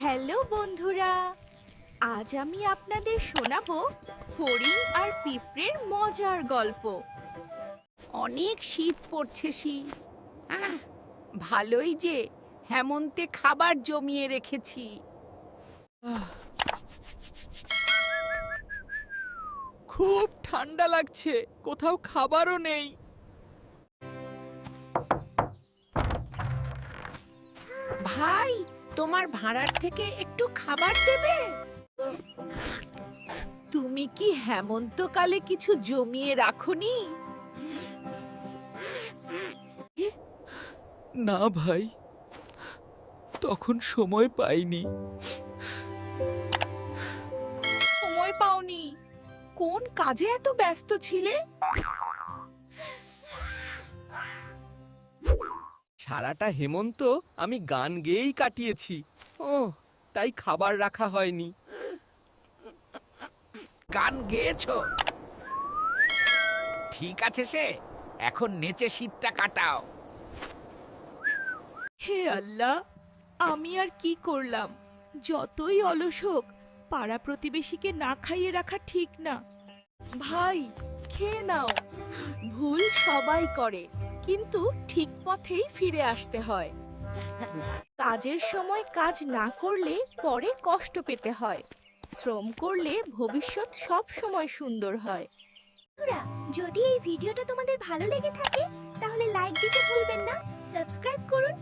Hello বন্ধুরা, আজ আমি আপনাদের শোনাবো ফড়িং আর পিঁপড়ের মজার গল্প। অনেক শীত পড়ছে আহ ভালোই যে হেমন্তে খাবার জমিয়ে রেখেছি। খুব ঠান্ডা লাগছে, কোথাও খাবারও নেই। ভাই, তোমার ভাড়ার থেকে একটু খাবার দেবে? তুমি কি হেমন্তকালে কিছু জমিয়ে রাখোনি? না ভাই, তখন সময় পাইনি। সময় পাওনি? কোন কাজে এত ব্যস্ত ছিলে? সারাটা হেমন্ত আমি গান গেয়েই কাটিয়েছি। ও, তাই খাবার রাখা হয়নি। গান গেয়েছো? ঠিক আছে, এখন নেচে শীতটা কাটাও। হে আল্লাহ, আমি আর কি করলাম? যতই অলস হোক, পাড়া প্রতিবেশীকে না খাইয়ে রাখা ঠিক না। ভাই, খেয়ে নাও। ভুল সবাই করে, কিন্তু ঠিক পথেই ফিরে আসতে হয়। কাজের সময় কাজ না করলে পরে কষ্ট পেতে হয়। শ্রম করলে ভবিষ্যৎ সব সময় সুন্দর হয়। যদি এই ভিডিওটা তোমাদের ভালো লেগে থাকে তাহলে লাইক দিতে ভুলবেন না, সাবস্ক্রাইব করুন।